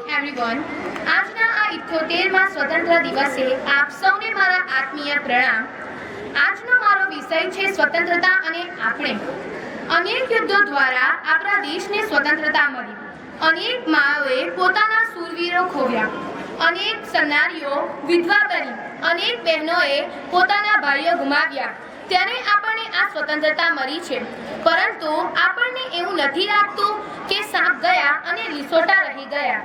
Everyone, આજના આ 78મા સ્વતંત્ર દિવસે આપ સૌને મારા આત્મીય પ્રણામ। આજનો મારો વિષય છે સ્વતંત્રતા અને આપણે। અનેક યુદ્ધો દ્વારા આપણા દેશને સ્વતંત્રતા મળી। અનેક માઓએ પોતાના શૂરવીરો ખોવ્યા, અનેક સન્નારીઓ વિધવા બની, અનેક બહેનોએ પોતાના ભાઈઓ ગુમાવ્યા। ત્યારે આપણને આ સ્વતંત્રતા મળી છે, પરંતુ આપણને એવું નથી લાગતું કે સાપ ગયા અને લીસોટા રહી ગયા।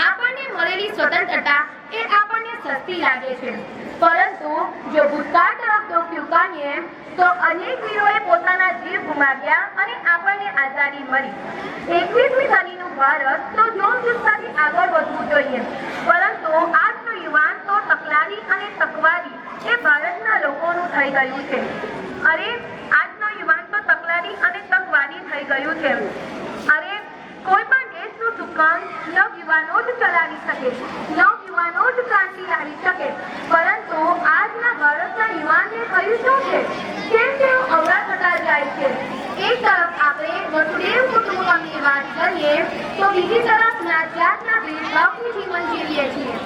આપણને મળેલી સ્વતંત્રતા એ આપણને સસ્તી લાગે છે, પરંતુ જો ભૂતકાળ તરફ ચૂકાવીએ તો અનેક વીરોએ પોતાના જીવ ગુમાવ્યા અને આપણને આઝાદી મળી। 21મી સદીનું ભારત તો જોમજુસ્સાથી આગળ વધવું જોઈએ, પરંતુ આજનો યુવાન તો તકલાદી અને તકવાદી એ ભારતના લોકોનું થઈ ગયું છે। અરે, આજનો યુવાન તો તકલાદી અને તકવાદી થઈ ગયું છે। અરે, કોઈ પણ દેશનું સુકાન નવયુવાનો જ ચલાવી શકે, નવયુવાનો જ ક્રાંતિ લાવી શકે, પરંતુ આજના ભારતના યુવાનને થયું શું છે? કેમ તેઓ અવળા થતા જાય છે? એક તરફ આપણે વસુદેવ કુટુંબકમની વાત કરીએ તો બીજી તરફ નાત-જાતના ભેદભાવથી જીવન જીવીએ છીએ।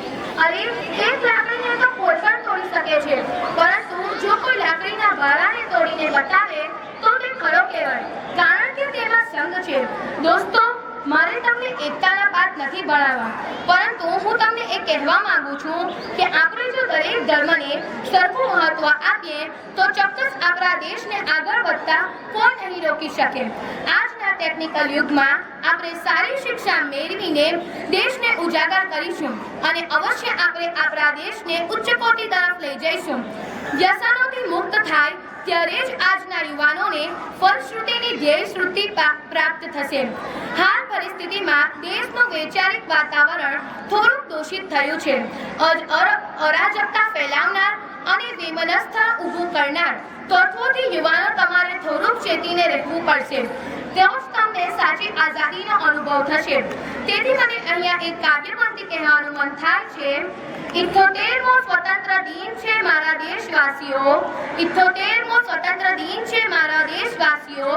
અરે, એક લાકડીને તો કોઈ પણ તોડી શકે છે, પરંતુ જો કોઈ લાકડીના ભારાને તોડીને બતાવે તો તે ખરો કહેવાય, કારણ કે તેમાં સંગ છે। દોસ્તો, મારે તમને એકતાના પાઠ નથી ભણાવવા, પરંતુ હું તમને એ કહેવા માંગુ છું કે આપણે જો દરેક ધર્મને સરખું મહત્વ આપીએ તો ચોક્કસ આપણા દેશને આગળ વધતા કોઈ નહીં રોકી શકે। આજના ટેકનિકલ યુગમાં આપણે સારી શિક્ષા મેળવીને દેશને ઉજાગર કરીશું અને અવશ્ય આપણે આપણા દેશને ઉચ્ચ કોટી તરફ લઈ જઈશું। વ્યસનોથી મુક્ત થાય ત્યારે જ આજના યુવાનોને ફલશ્રુતિની ધ્યેયશ્રુતિ પ્રાપ્ત થશે। હાલ પરિસ્થિતિમાં દેશનું વૈચારિક વાતાવરણ થોડુંક દૂષિત થયું છે। અરાજકતા ફેલાવનાર અને વિમનસ્થ ઊભું કરનાર તત્વોથી યુવાનો તમારે થોડુંક ચેતીને રહેવું પડશે, તો જ તમને સાચી આઝાદીનો અનુભવ થશે। તેથી મને અહીંયા એક કાવ્યપંક્તિ કહેવાનું મન થાય છે। 78મો સ્વતંત્ર દિન છે મારા દેશવાસીઓ, 78મો સ્વતંત્ર દિન છે મારા દેશવાસીઓ,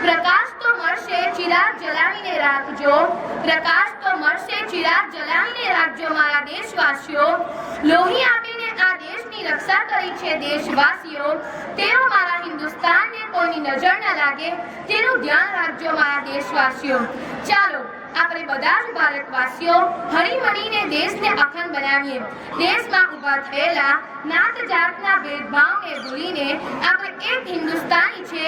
પ્રકાશ તો મળશે ચિરાગ જલાવીને રાખજો, પ્રકાશ તો મળશે ચિરાગ જલાવીને રાખજો મારા દેશવાસીઓ। લોહી આપીને આ દેશની રક્ષા કરી છે દેશવાસીઓ, તેઓ મારા હિન્દુસ્તાનને કોઈની નજર ન લાગે તેનું ધ્યાન રાખજો મારા દેશવાસીઓ। ચાલો આપણે બધા જ ભારતવાસીઓ હળીમળીને દેશને અખંડ બનાવીએ। દેશમાં ઊભા થયેલા નાત જાતના ભેદભાવને ભૂલીને આપણે એક હિન્દુસ્તાની છે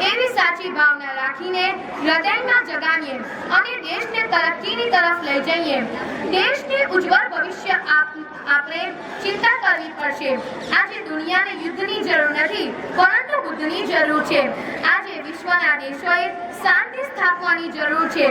એવી સાચી ભાવના રાખીને હૃદયમાં જગાવીએ અને દેશને તરક્કીની તરફ લઈ જઈએ। દેશને ઉજ્જવળ ભવિષ્ય આપણે ચિંતા કરવી પડશે। આજે દુનિયાને યુદ્ધની જરૂર નથી, પરંતુ બુદ્ધની જરૂર છે। આજે વિશ્વના દેશોએ શાંતિ સ્થાપવાની જરૂર છે।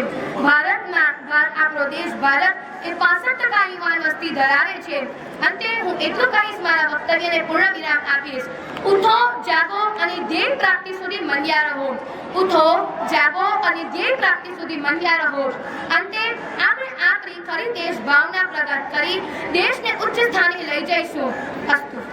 આપણો દેશ ભારત એ 65% યુવાન વસ્તી ધરાવે છે। અંતે હું એટલું કહીશ, મારા વક્તવ્યને પૂર્ણ વિરામ આપીશ। ઉઠો, જાગો અને ધ્યેય પ્રાપ્તિ સુધી મંડ્યા રહો, ઉઠો, જાગો અને ધ્યેય પ્રાપ્તિ સુધી મંડ્યા રહો। અંતે આપણે આપણી ખરી દેશ ભાવના પ્રગટ કરી દેશને ઉચ્ચ સ્થાને લઈ જઈશું। અસ્તુ।